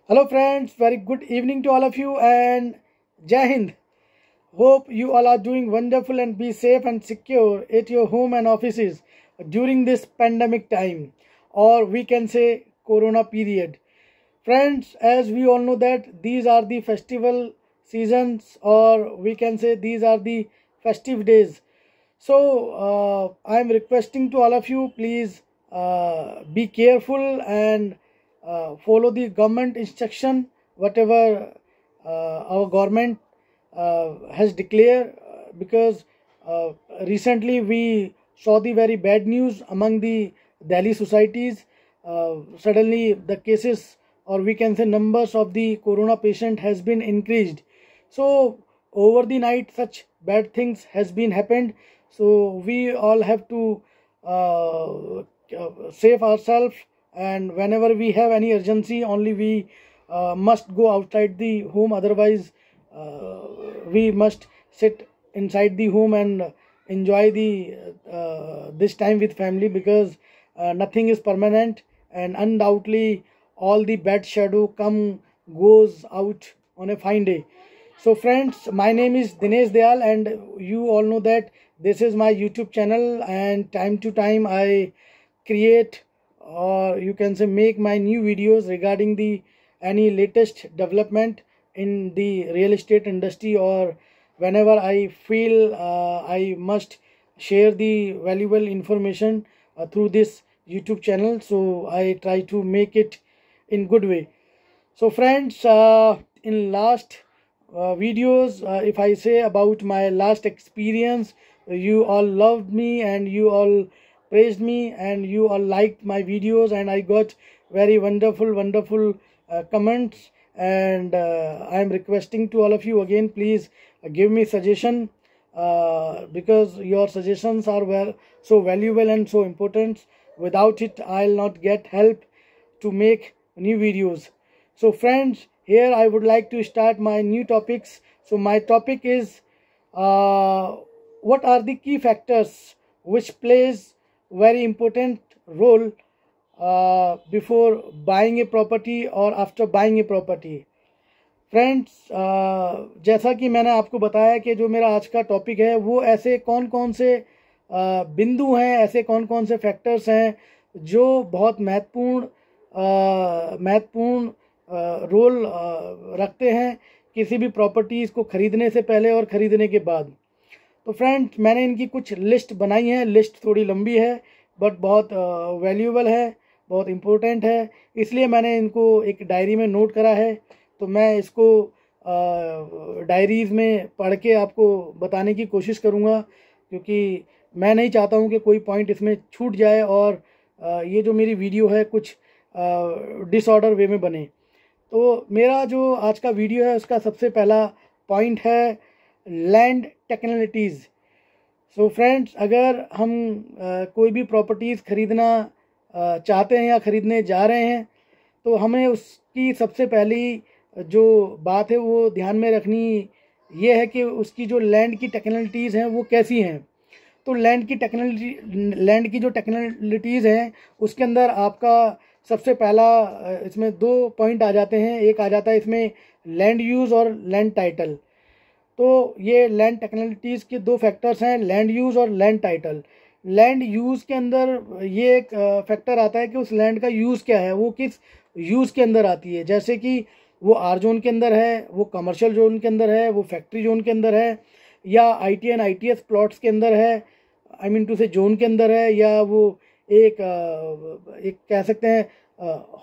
Hello friends, very good evening to all of you and Jai Hind. Hope you all are doing wonderful and be safe and secure at your home and offices during this pandemic time, or we can say corona period. Friends, as we all know that these are the festival seasons, or we can say these are the festive days. So I am requesting to all of you, please be careful and follow the government instruction, whatever our government has declared, because uh, recently we saw the very bad news among the Delhi societies. Suddenly the cases, or we can say numbers of the corona patient has been increased. So over the night such bad things has been happened, so we all have to save ourselves, and whenever we have any urgency only we must go outside the home, otherwise we must sit inside the home and enjoy the this time with family, because nothing is permanent, and undoubtedly all the bad shadow come goes out on a fine day. So friends, my name is Dinesh Dayal, and you all know that this is my YouTube channel, and time to time I create, or you can say make my new videos regarding the any latest development in the real estate industry, or whenever I feel I must share the valuable information through this YouTube channel, so I try to make it in good way. So friends, in last videos, if I say about my last experience, you all loved me and you all praised me and you all liked my videos, and I got very wonderful comments, and I am requesting to all of you again, please give me suggestion, because your suggestions are so valuable and so important. Without it I'll not get help to make new videos. So friends, here I would like to start my new topics. So my topic is what are the key factors which plays very important role before buying a property or after buying a property. Friends, जैसा कि मैंने आपको बताया कि जो मेरा आज का टॉपिक है वो ऐसे कौन कौन से बिंदु हैं, ऐसे कौन कौन से फैक्टर्स हैं जो बहुत महत्वपूर्ण रोल रखते हैं किसी भी प्रॉपर्टीज़ को ख़रीदने से पहले और ख़रीदने के बाद। तो फ्रेंड्स, मैंने इनकी कुछ लिस्ट बनाई है। लिस्ट थोड़ी लंबी है बट बहुत वैल्यूएबल है, बहुत इम्पोर्टेंट है, इसलिए मैंने इनको एक डायरी में नोट करा है। तो मैं इसको डायरीज़ में पढ़ के आपको बताने की कोशिश करूँगा, क्योंकि मैं नहीं चाहता हूँ कि कोई पॉइंट इसमें छूट जाए और ये जो मेरी वीडियो है कुछ डिसऑर्डर वे में बने। तो मेरा जो आज का वीडियो है उसका सबसे पहला पॉइंट है लैंड टेक्निकलिटीज़। सो फ्रेंड्स, अगर हम कोई भी प्रॉपर्टीज़ ख़रीदना चाहते हैं या ख़रीदने जा रहे हैं, तो हमें उसकी सबसे पहली जो बात है वो ध्यान में रखनी ये है कि उसकी जो लैंड की टेक्निकलिटीज़ हैं वो कैसी हैं। तो लैंड की जो टेक्निकलिटीज़ हैं उसके अंदर आपका सबसे पहला इसमें दो पॉइंट आ जाते हैं। एक आ जाता है इसमें लैंड यूज़ और लैंड टाइटल। तो ये लैंड टेक्निकलिटीज़ के दो फैक्टर्स हैं, लैंड यूज़ और लैंड टाइटल। लैंड यूज़ के अंदर ये एक फैक्टर आता है कि उस लैंड का यूज़ क्या है, वो किस यूज़ के अंदर आती है। जैसे कि वो आर जोन के अंदर है, वो कमर्शियल जोन के अंदर है, वो फैक्ट्री जोन के अंदर है, या IT एंड ITS प्लॉट्स के अंदर है, आई मीन टू से जोन के अंदर है, या वो एक कह सकते हैं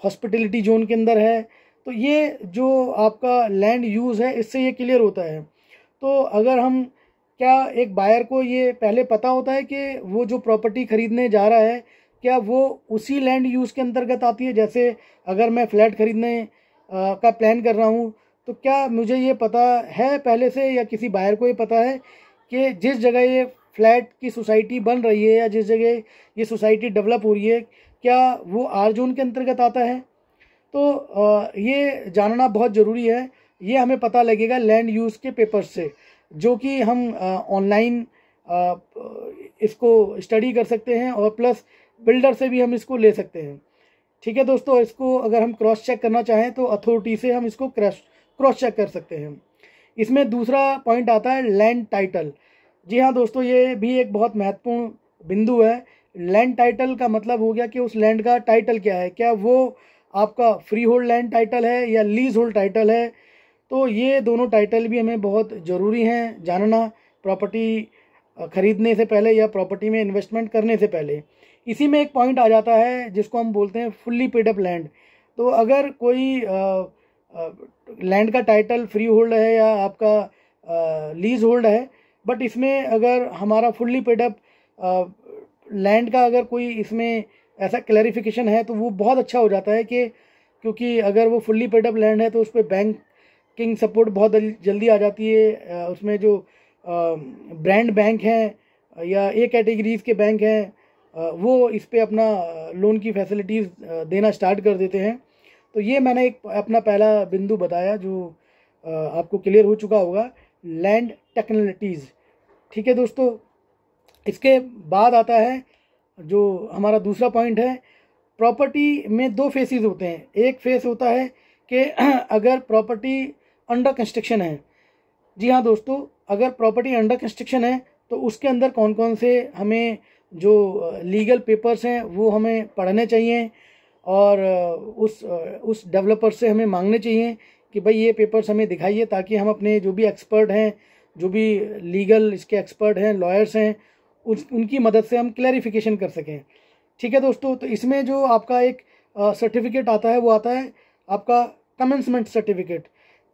हॉस्पिटलिटी जोन के अंदर है। तो ये जो आपका लैंड यूज़ है इससे ये क्लियर होता है। तो अगर हम क्या एक बायर को ये पहले पता होता है कि वो जो प्रॉपर्टी ख़रीदने जा रहा है क्या वो उसी लैंड यूज़ के अंतर्गत आती है। जैसे अगर मैं फ़्लैट ख़रीदने का प्लान कर रहा हूँ, तो क्या मुझे ये पता है पहले से, या किसी बायर को ये पता है कि जिस जगह ये फ्लैट की सोसाइटी बन रही है या जिस जगह ये सोसाइटी डेवलप हो रही है क्या वो आर जोन के अंतर्गत आता है। तो ये जानना बहुत ज़रूरी है। ये हमें पता लगेगा लैंड यूज़ के पेपर्स से, जो कि हम ऑनलाइन इसको स्टडी कर सकते हैं, और प्लस बिल्डर से भी हम इसको ले सकते हैं। ठीक है दोस्तों, इसको अगर हम क्रॉस चेक करना चाहें तो अथॉरिटी से हम इसको क्रॉस चेक कर सकते हैं। इसमें दूसरा पॉइंट आता है लैंड टाइटल। जी हाँ दोस्तों, ये भी एक बहुत महत्वपूर्ण बिंदु है। लैंड टाइटल का मतलब हो गया कि उस लैंड का टाइटल क्या है, क्या वो आपका फ्री होल्ड लैंड टाइटल है या लीज होल्ड टाइटल है। तो ये दोनों टाइटल भी हमें बहुत ज़रूरी हैं जानना प्रॉपर्टी ख़रीदने से पहले या प्रॉपर्टी में इन्वेस्टमेंट करने से पहले। इसी में एक पॉइंट आ जाता है जिसको हम बोलते हैं फुल्ली पेड अप लैंड। तो अगर कोई लैंड का टाइटल फ्री होल्ड है या आपका लीज होल्ड है, बट इसमें अगर हमारा फुल्ली पेड अप लैंड का अगर कोई इसमें ऐसा क्लैरिफिकेशन है तो वो बहुत अच्छा हो जाता है कि क्योंकि अगर वो फुल्ली पेड अप लैंड है तो उस पर बैंकिंग सपोर्ट बहुत जल्दी आ जाती है। उसमें जो ब्रांड बैंक हैं या ए कैटेगरीज के बैंक हैं वो इस पे अपना लोन की फैसिलिटीज़ देना स्टार्ट कर देते हैं। तो ये मैंने एक अपना पहला बिंदु बताया जो आपको क्लियर हो चुका होगा, लैंड टेक्निकलिटीज़। ठीक है दोस्तों, इसके बाद आता है जो हमारा दूसरा पॉइंट है, प्रॉपर्टी में दो फेसेस होते हैं। एक फेस होता है कि अगर प्रॉपर्टी अंडर कंस्ट्रक्शन है। जी हाँ दोस्तों, अगर प्रॉपर्टी अंडर कंस्ट्रक्शन है तो उसके अंदर कौन कौन से हमें जो लीगल पेपर्स हैं वो हमें पढ़ने चाहिए और उस डेवलपर से हमें मांगने चाहिए कि भाई ये पेपर्स हमें दिखाइए, ताकि हम अपने जो भी एक्सपर्ट हैं, जो भी लीगल इसके एक्सपर्ट हैं, लॉयर्स हैं, उनकी मदद से हम क्लैरिफिकेशन कर सकें। ठीक है दोस्तों, तो इसमें जो आपका एक सर्टिफिकेट आता है वो आता है आपका कमेंसमेंट सर्टिफिकेट।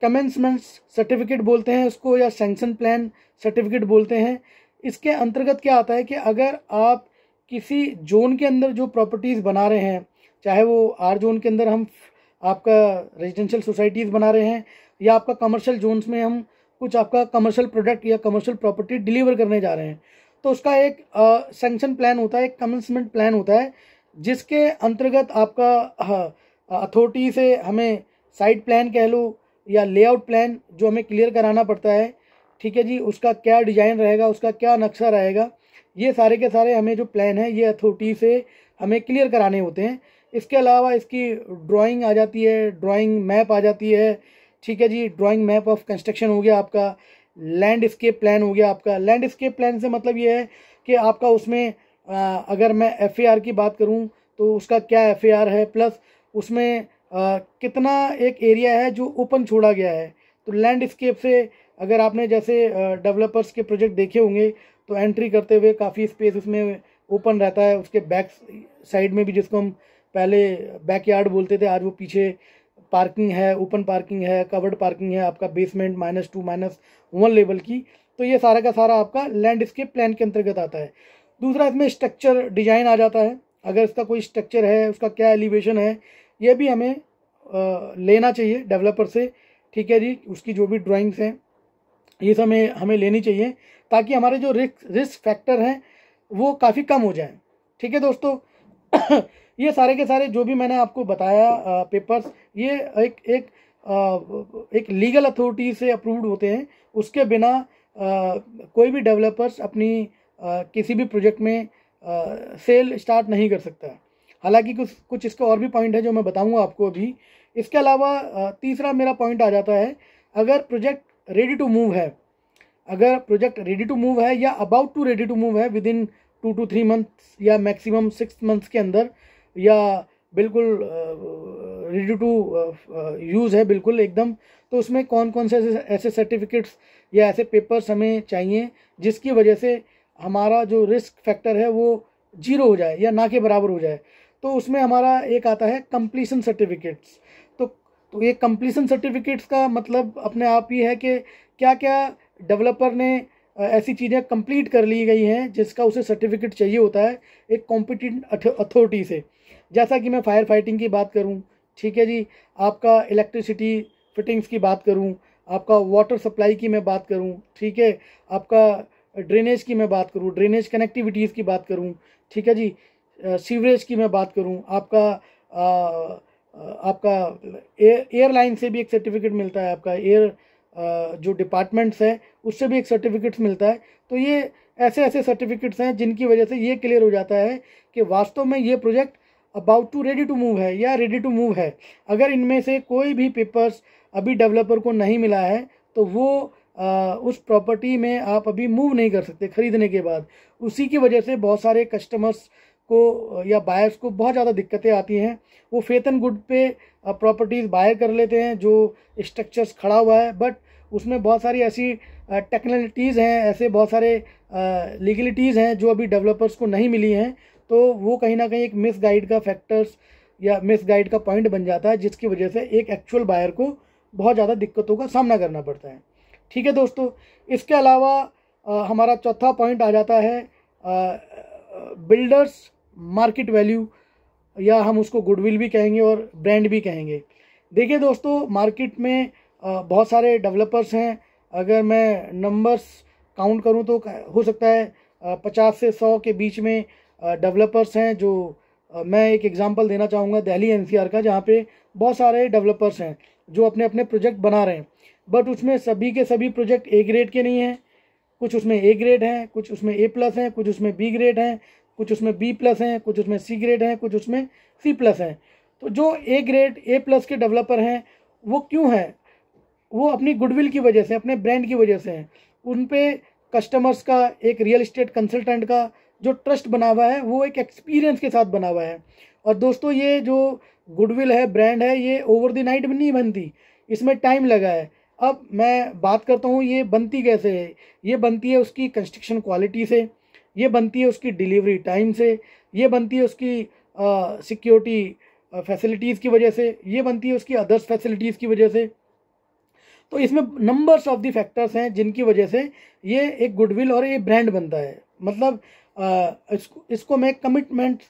कमेंसमेंट सर्टिफिकेट बोलते हैं उसको, या सैंक्शन प्लान सर्टिफिकेट बोलते हैं। इसके अंतर्गत क्या आता है कि अगर आप किसी जोन के अंदर जो प्रॉपर्टीज़ बना रहे हैं, चाहे वो आर जोन के अंदर हम आपका रेजिडेंशियल सोसाइटीज़ बना रहे हैं या आपका कमर्शियल जोन्स में हम कुछ आपका कमर्शियल प्रोडक्ट या कमर्शियल प्रॉपर्टी डिलीवर करने जा रहे हैं, तो उसका एक सैंक्शन प्लान होता है, एक कमेंसमेंट प्लान होता है, जिसके अंतर्गत आपका अथॉरिटी से हमें साइट प्लान कह लो या लेआउट प्लान जो हमें क्लियर कराना पड़ता है। ठीक है जी, उसका क्या डिज़ाइन रहेगा, उसका क्या नक्शा रहेगा, ये सारे के सारे हमें जो प्लान है ये अथॉरिटी से हमें क्लियर कराने होते हैं। इसके अलावा इसकी ड्राइंग आ जाती है, ड्राइंग मैप आ जाती है। ठीक है जी, ड्राइंग मैप ऑफ कंस्ट्रक्शन हो गया आपका, लैंडस्केप प्लान हो गया आपका। लैंडस्केप प्लान से मतलब ये है कि आपका उसमें अगर मैं एफएआर की बात करूं तो उसका क्या एफएआर है, प्लस उसमें कितना एक एरिया है जो ओपन छोड़ा गया है। तो लैंडस्केप से अगर आपने जैसे डेवलपर्स के प्रोजेक्ट देखे होंगे तो एंट्री करते हुए काफ़ी स्पेस उसमें ओपन रहता है, उसके बैक साइड में भी, जिसको हम पहले बैकयार्ड बोलते थे, आज वो पीछे पार्किंग है, ओपन पार्किंग है, कवर्ड पार्किंग है आपका, बेसमेंट -2 -1 लेवल की। तो ये सारा का सारा आपका लैंडस्केप प्लान के अंतर्गत आता है। दूसरा इसमें स्ट्रक्चर डिजाइन आ जाता है, अगर इसका कोई स्ट्रक्चर है, उसका क्या एलिवेशन है, ये भी हमें लेना चाहिए डेवलपर से। ठीक है जी, उसकी जो भी ड्राइंग्स हैं ये सब हमें लेनी चाहिए, ताकि हमारे जो रिस्क फैक्टर हैं वो काफ़ी कम हो जाए। ठीक है दोस्तों, ये सारे के सारे जो भी मैंने आपको बताया पेपर्स, ये एक लीगल अथॉरिटी से अप्रूव्ड होते हैं। उसके बिना कोई भी डेवलपर्स अपनी किसी भी प्रोजेक्ट में सेल स्टार्ट नहीं कर सकता। हालांकि कुछ इसका और भी पॉइंट है जो मैं बताऊंगा आपको अभी। इसके अलावा तीसरा मेरा पॉइंट आ जाता है, अगर प्रोजेक्ट रेडी टू मूव है, अगर प्रोजेक्ट रेडी टू मूव है या about to ready to move है विद इन 2 to 3 मंथ्स या मैक्सिमम 6 मंथ्स के अंदर, या बिल्कुल रेडी टू यूज़ है बिल्कुल एकदम, तो उसमें कौन कौन से ऐसे सर्टिफिकेट्स या ऐसे पेपर्स हमें चाहिए जिसकी वजह से हमारा जो रिस्क फैक्टर है वो 0 हो जाए या ना के बराबर हो जाए। तो उसमें हमारा एक आता है कंप्लीशन सर्टिफिकेट्स। तो ये कंप्लीशन सर्टिफिकेट्स का मतलब अपने आप ही है कि क्या क्या डेवलपर ने ऐसी चीज़ें कंप्लीट कर ली गई हैं जिसका उसे सर्टिफिकेट चाहिए होता है एक कॉम्पिटेंट अथॉरिटी से। जैसा कि मैं फायर फाइटिंग की बात करूं, ठीक है जी, आपका इलेक्ट्रिसिटी फिटिंग्स की बात करूं, आपका वाटर सप्लाई की मैं बात करूं, ठीक है, आपका ड्रेनेज की मैं बात करूं, ड्रेनेज कनेक्टिविटीज़ की बात करूं, ठीक है जी, सीवरेज की मैं बात करूं, आपका एयरलाइन से भी एक सर्टिफिकेट मिलता है, आपका एयर जो डिपार्टमेंट्स है उससे भी एक सर्टिफिकेट्स मिलता है। तो ये ऐसे ऐसे सर्टिफिकेट्स हैं जिनकी वजह से ये क्लियर हो जाता है कि वास्तव में ये project about to ready to move है या रेडी टू मूव है, अगर इनमें से कोई भी पेपर्स अभी डेवलपर को नहीं मिला है तो वो उस प्रॉपर्टी में आप अभी मूव नहीं कर सकते खरीदने के बाद। उसी की वजह से बहुत सारे कस्टमर्स को या बायर्स को बहुत ज़्यादा दिक्कतें आती हैं। वो फेथ एंड गुड पे प्रॉपर्टीज़ बाय कर लेते हैं जो स्ट्रक्चर्स खड़ा हुआ है, बट उसमें बहुत सारी ऐसी टेक्निकलिटीज़ हैं, ऐसे बहुत सारे लीगलिटीज़ हैं जो अभी डेवलपर्स को नहीं मिली हैं, तो वो कहीं ना कहीं एक मिस गाइड का फैक्टर्स या मिस गाइड का पॉइंट बन जाता है, जिसकी वजह से एक एक्चुअल बायर को बहुत ज़्यादा दिक्कतों का सामना करना पड़ता है। ठीक है दोस्तों, इसके अलावा हमारा चौथा पॉइंट आ जाता है बिल्डर्स मार्केट वैल्यू, या हम उसको गुडविल भी कहेंगे और ब्रांड भी कहेंगे। देखिए दोस्तों, मार्केट में बहुत सारे डेवलपर्स हैं। अगर मैं नंबर्स काउंट करूं तो हो सकता है 50 से 100 के बीच में डेवलपर्स हैं। जो मैं एक एग्जांपल देना चाहूँगा दिल्ली एनसीआर का, जहाँ पे बहुत सारे डेवलपर्स हैं जो अपने अपने प्रोजेक्ट बना रहे हैं, बट उसमें सभी के सभी प्रोजेक्ट ए ग्रेड के नहीं हैं। कुछ उसमें ए ग्रेड हैं, कुछ उसमें ए प्लस हैं, कुछ उसमें बी ग्रेड हैं, कुछ उसमें बी प्लस हैं, कुछ उसमें सी ग्रेड हैं, कुछ उसमें सी प्लस हैं। तो जो ए ग्रेड ए प्लस के डेवलपर हैं वो क्यों हैं? वो अपनी गुडविल की वजह से, अपने ब्रांड की वजह से हैं। उन पे कस्टमर्स का, एक रियल इस्टेट कंसल्टेंट का जो ट्रस्ट बना हुआ है वो एक एक्सपीरियंस के साथ बना हुआ है। और दोस्तों, ये जो गुडविल है, ब्रांड है, ये ओवर द नाइट में नहीं बनती, इसमें टाइम लगा है। अब मैं बात करता हूँ ये बनती कैसे है। ये बनती है उसकी कंस्ट्रक्शन क्वालिटी से, ये बनती है उसकी डिलीवरी टाइम से, ये बनती है उसकी सिक्योरिटी फैसिलिटीज़ की वजह से, ये बनती है उसकी अदर्स फैसिलिटीज़ की वजह से। तो इसमें नंबर्स ऑफ द फैक्टर्स हैं जिनकी वजह से ये एक गुडविल और ये ब्रांड बनता है। मतलब इसको मैं कमिटमेंट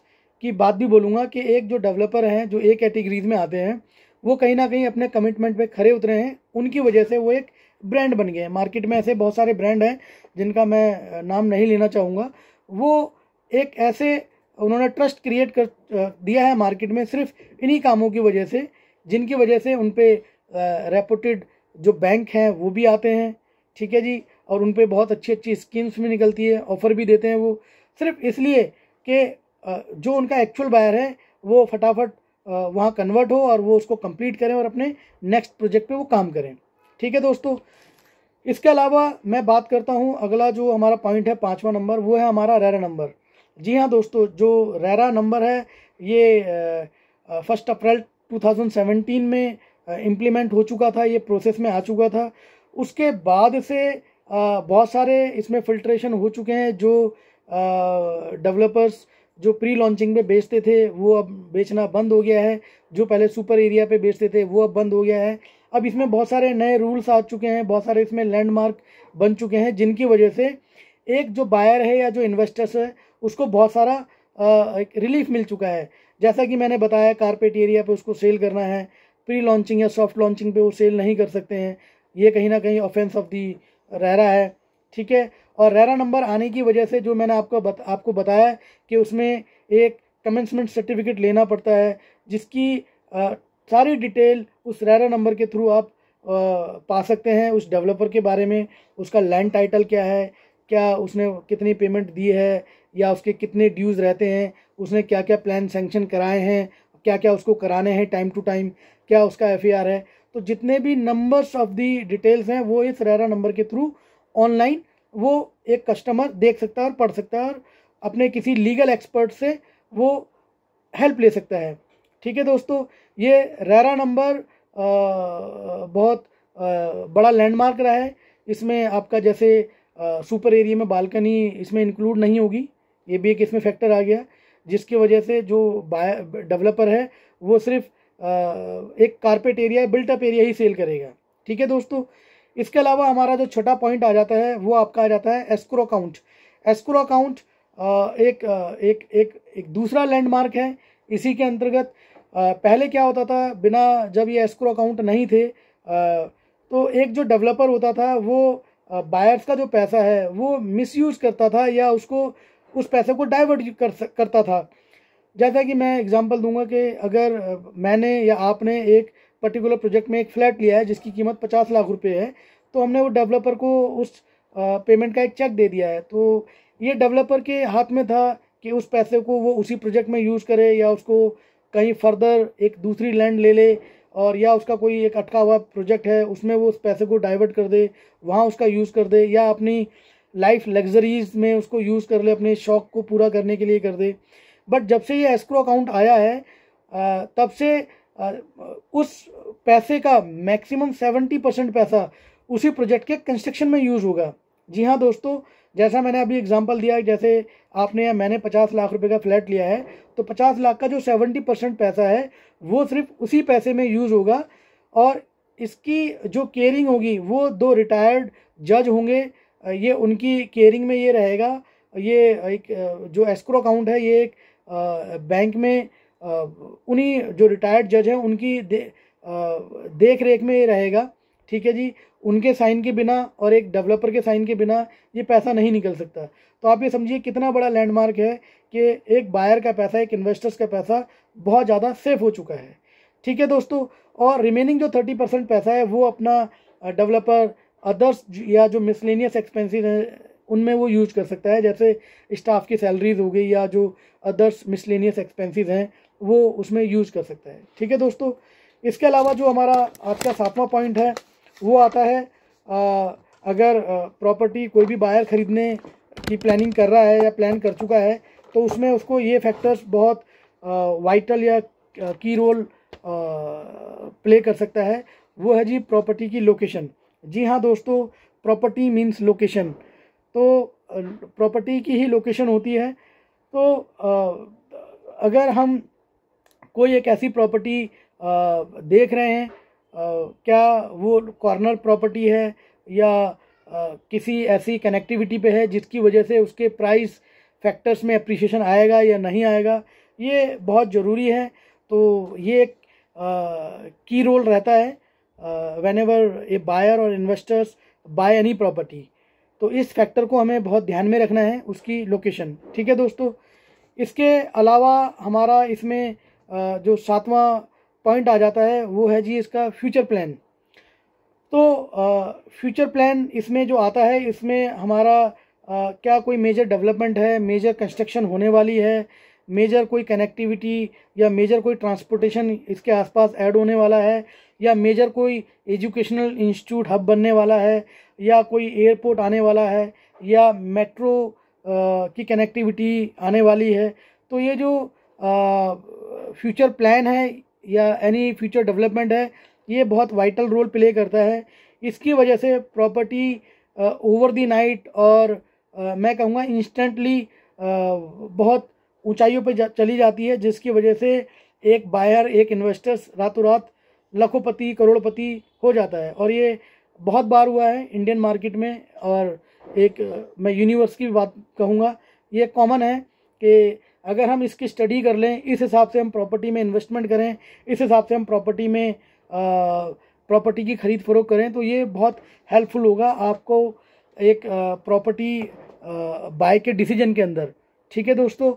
की बात भी बोलूँगा कि एक जो डेवलपर हैं जो एक कैटेगरीज में आते हैं वो कहीं ना कहीं अपने कमिटमेंट पे खरे उतरे हैं, उनकी वजह से वो एक ब्रांड बन गए हैं। मार्केट में ऐसे बहुत सारे ब्रांड हैं जिनका मैं नाम नहीं लेना चाहूँगा। वो एक ऐसे उन्होंने ट्रस्ट क्रिएट कर दिया है मार्केट में सिर्फ इन्हीं कामों की वजह से, जिनकी वजह से उन पे रेपुटेड जो बैंक हैं वो भी आते हैं। ठीक है जी, और उन पे बहुत अच्छी अच्छी स्कीम्स भी निकलती है, ऑफ़र भी देते हैं वो, सिर्फ इसलिए कि जो उनका एक्चुअल बायर है वो फटाफट वहाँ कन्वर्ट हो और वो उसको कंप्लीट करें और अपने नेक्स्ट प्रोजेक्ट पे वो काम करें। ठीक है दोस्तों, इसके अलावा मैं बात करता हूँ अगला जो हमारा पॉइंट है, 5वां नंबर, वो है हमारा रेरा नंबर। जी हाँ दोस्तों, जो रेरा नंबर है ये 1 अप्रैल 2017 में इम्प्लीमेंट हो चुका था, ये प्रोसेस में आ चुका था। उसके बाद से बहुत सारे इसमें फिल्ट्रेशन हो चुके हैं। जो डेवलपर्स जो प्री लॉन्चिंग में बेचते थे वो अब बेचना बंद हो गया है, जो पहले सुपर एरिया पे बेचते थे वो अब बंद हो गया है। अब इसमें बहुत सारे नए रूल्स आ चुके हैं, बहुत सारे इसमें लैंडमार्क बन चुके हैं, जिनकी वजह से एक जो बायर है या जो इन्वेस्टर्स है उसको बहुत सारा एक रिलीफ मिल चुका है। जैसा कि मैंने बताया, कारपेट एरिया पे उसको सेल करना है, प्री लॉन्चिंग या सॉफ्ट लॉन्चिंग पे वो सेल नहीं कर सकते हैं। ये कहीं ना कहीं ऑफेंस ऑफ दी रेरा है। ठीक है, और रेरा नंबर आने की वजह से जो मैंने आपको बताया कि उसमें एक कमेंसमेंट सर्टिफिकेट लेना पड़ता है, जिसकी सारी डिटेल उस रेरा नंबर के थ्रू आप पा सकते हैं उस डेवलपर के बारे में। उसका लैंड टाइटल क्या है, क्या उसने कितनी पेमेंट दी है, या उसके कितने ड्यूज़ रहते हैं, उसने क्या क्या प्लान सैंक्शन कराए हैं, क्या क्या उसको कराने हैं टाइम टू टाइम, क्या उसका एफआर है। तो जितने भी नंबर्स ऑफ दी डिटेल्स हैं वो इस रेरा नंबर के थ्रू ऑनलाइन वो एक कस्टमर देख सकता है और पढ़ सकता है, और अपने किसी लीगल एक्सपर्ट से वो हेल्प ले सकता है। ठीक है दोस्तों, ये रेरा नंबर बहुत बड़ा लैंडमार्क रहा है। इसमें आपका जैसे सुपर एरिया में बालकनी इसमें इंक्लूड नहीं होगी, ये भी एक इसमें फैक्टर आ गया, जिसकी वजह से जो डेवलपर है वो सिर्फ एक कारपेट एरिया, बिल्टअप एरिया ही सेल करेगा। ठीक है दोस्तों, इसके अलावा हमारा जो छठा पॉइंट आ जाता है वो आपका आ जाता है एस्क्रो अकाउंट। एस्क्रो अकाउंट एक दूसरा लैंडमार्क है। इसी के अंतर्गत पहले क्या होता था, बिना जब ये एस्क्रो अकाउंट नहीं थे तो एक जो डेवलपर होता था वो बायर्स का जो पैसा है वो मिसयूज़ करता था, या उसको उस पैसे को डाइवर्ट करता था। जैसा कि मैं एग्जांपल दूंगा कि अगर मैंने या आपने एक पर्टिकुलर प्रोजेक्ट में एक फ्लैट लिया है जिसकी कीमत 50 लाख रुपए है, तो हमने वो डेवलपर को उस पेमेंट का एक चेक दे दिया है। तो ये डेवलपर के हाथ में था कि उस पैसे को वो उसी प्रोजेक्ट में यूज़ करे या उसको कहीं फर्दर एक दूसरी लैंड ले ले, और या उसका कोई एक अटका हुआ प्रोजेक्ट है उसमें वो उस पैसे को डाइवर्ट कर दे, वहाँ उसका यूज़ कर दे, या अपनी लाइफ लग्जरीज में उसको यूज़ कर ले, अपने शौक़ को पूरा करने के लिए कर दे। बट जब से ये एस्क्रो अकाउंट आया है तब से उस पैसे का मैक्सिमम 70% पैसा उसी प्रोजेक्ट के कंस्ट्रक्शन में यूज़ होगा। जी हाँ दोस्तों, जैसा मैंने अभी एग्जांपल दिया है, जैसे आपने या मैंने 50 लाख रुपए का फ्लैट लिया है, तो 50 लाख का जो 70% पैसा है वो सिर्फ उसी पैसे में यूज़ होगा, और इसकी जो केयरिंग होगी वो 2 रिटायर्ड जज होंगे, ये उनकी केयरिंग में ये रहेगा। ये एक जो एस्क्रो अकाउंट है ये एक बैंक में उन्हीं जो रिटायर्ड जज हैं उनकी देख रेख में ये रहेगा। ठीक है जी, उनके साइन के बिना और एक डेवलपर के साइन के बिना ये पैसा नहीं निकल सकता। तो आप ये समझिए कितना बड़ा लैंडमार्क है कि एक बायर का पैसा, एक इन्वेस्टर्स का पैसा बहुत ज़्यादा सेफ हो चुका है। ठीक है दोस्तों, और रिमेनिंग जो 30% पैसा है वो अपना डेवलपर अदर्स या जो मिसलेनियस एक्सपेंसेस हैं उनमें वो यूज कर सकता है, जैसे स्टाफ की सैलरीज हो गई या जो अदर्स मिसलेनियस एक्सपेंसेस हैं वो उसमें यूज कर सकता है। ठीक है दोस्तों, इसके अलावा जो हमारा आज का 7वां पॉइंट है वो आता है अगर प्रॉपर्टी कोई भी बायर खरीदने की प्लानिंग कर रहा है या प्लान कर चुका है तो उसमें उसको ये फैक्टर्स बहुत वाइटल या की रोल प्ले कर सकता है। वो है जी प्रॉपर्टी की लोकेशन। जी हाँ दोस्तों, प्रॉपर्टी मीन्स लोकेशन, तो प्रॉपर्टी की ही लोकेशन होती है। तो अगर हम कोई एक ऐसी प्रॉपर्टी देख रहे हैं, क्या वो कॉर्नर प्रॉपर्टी है या किसी ऐसी कनेक्टिविटी पे है जिसकी वजह से उसके प्राइस फैक्टर्स में अप्रिशिएशन आएगा या नहीं आएगा, ये बहुत ज़रूरी है। तो ये एक की रोल रहता है व्हेनेवर ए बायर और इन्वेस्टर्स बाय एनी प्रॉपर्टी। तो इस फैक्टर को हमें बहुत ध्यान में रखना है, उसकी लोकेशन। ठीक है दोस्तों, इसके अलावा हमारा इसमें जो 7वां पॉइंट आ जाता है वो है जी इसका फ्यूचर प्लान। तो फ्यूचर प्लान इसमें जो आता है, इसमें हमारा क्या कोई मेजर डेवलपमेंट है, मेजर कंस्ट्रक्शन होने वाली है, मेजर कोई कनेक्टिविटी या मेजर कोई ट्रांसपोर्टेशन इसके आसपास ऐड होने वाला है, या मेजर कोई एजुकेशनल इंस्टीट्यूट हब बनने वाला है, या कोई एयरपोर्ट आने वाला है, या मेट्रो की कनेक्टिविटी आने वाली है। तो ये जो फ्यूचर प्लान है या एनी फ्यूचर डेवलपमेंट है ये बहुत वाइटल रोल प्ले करता है। इसकी वजह से प्रॉपर्टी ओवर द नाइट और मैं कहूँगा इंस्टेंटली बहुत ऊंचाइयों पे चली जाती है, जिसकी वजह से एक बायर, एक इन्वेस्टर्स रातों रात लाखोंपति, करोड़पति हो जाता है। और ये बहुत बार हुआ है इंडियन मार्केट में, और एक मैं यूनिवर्स की बात कहूँगा, ये कॉमन है कि अगर हम इसकी स्टडी कर लें, इस हिसाब से हम प्रॉपर्टी में इन्वेस्टमेंट करें, इस हिसाब से हम प्रॉपर्टी में प्रॉपर्टी की खरीद फरोख्त करें, तो ये बहुत हेल्पफुल होगा आपको एक प्रॉपर्टी बाय के डिसीजन के अंदर। ठीक है दोस्तों,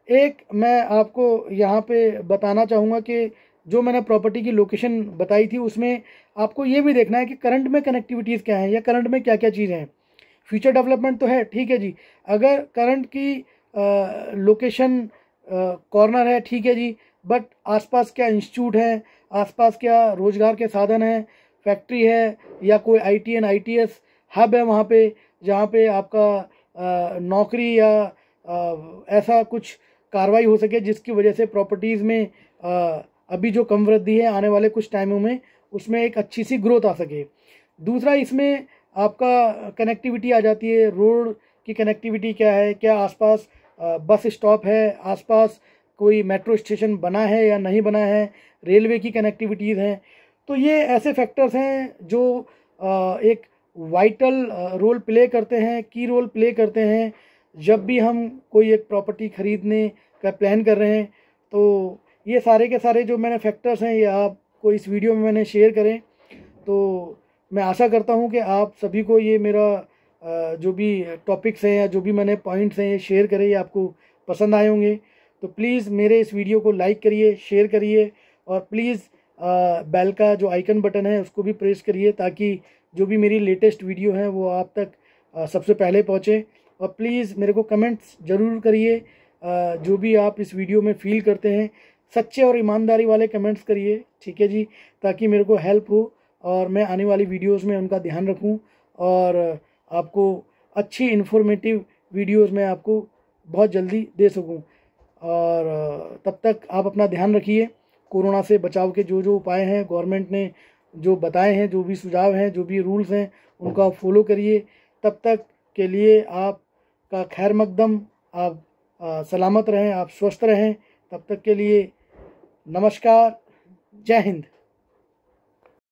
एक मैं आपको यहाँ पे बताना चाहूँगा कि जो मैंने प्रॉपर्टी की लोकेशन बताई थी उसमें आपको ये भी देखना है कि करंट में कनेक्टिविटीज़ क्या हैं या करंट में क्या क्या चीज़ें हैं। फ्यूचर डेवलपमेंट तो है, ठीक है जी, अगर करंट की लोकेशन कॉर्नर है, ठीक है जी, बट आसपास क्या इंस्टीट्यूट है, आसपास क्या रोज़गार के साधन हैं, फैक्ट्री है या कोई ITN ITS हब है वहाँ पे, जहाँ पे आपका नौकरी या ऐसा कुछ कार्रवाई हो सके जिसकी वजह से प्रॉपर्टीज़ में अभी जो कम वृद्धि है आने वाले कुछ टाइमों में उसमें एक अच्छी सी ग्रोथ आ सके। दूसरा, इसमें आपका कनेक्टिविटी आ जाती है, रोड की कनेक्टिविटी क्या है, क्या आसपास बस स्टॉप है, आसपास कोई मेट्रो स्टेशन बना है या नहीं बना है, रेलवे की कनेक्टिविटीज़ हैं। तो ये ऐसे फैक्टर्स हैं जो एक वाइटल रोल प्ले करते हैं, की रोल प्ले करते हैं जब भी हम कोई एक प्रॉपर्टी खरीदने का प्लान कर रहे हैं। तो ये सारे के सारे जो मैंने फैक्टर्स हैं ये आपको इस वीडियो में मैंने शेयर करें। तो मैं आशा करता हूँ कि आप सभी को ये मेरा जो भी टॉपिक्स हैं या जो भी मैंने पॉइंट्स हैं ये शेयर करें, ये आपको पसंद आए होंगे। तो प्लीज़ मेरे इस वीडियो को लाइक करिए, शेयर करिए, और प्लीज़ बेल का जो आइकन बटन है उसको भी प्रेस करिए ताकि जो भी मेरी लेटेस्ट वीडियो है वो आप तक सबसे पहले पहुँचे। और प्लीज़ मेरे को कमेंट्स ज़रूर करिए जो भी आप इस वीडियो में फील करते हैं, सच्चे और ईमानदारी वाले कमेंट्स करिए, ठीक है जी, ताकि मेरे को हेल्प हो और मैं आने वाली वीडियोस में उनका ध्यान रखूं और आपको अच्छी इन्फॉर्मेटिव वीडियोस में आपको बहुत जल्दी दे सकूं। और तब तक आप अपना ध्यान रखिए। कोरोना से बचाव के जो जो उपाय हैं गवर्नमेंट ने जो बताए हैं, जो भी सुझाव हैं, जो भी रूल्स हैं, उनका फॉलो करिए। तब तक के लिए आपका खैर मकदम, आप सलामत रहें, आप स्वस्थ रहें। तब तक के लिए नमस्कार, जय हिंद।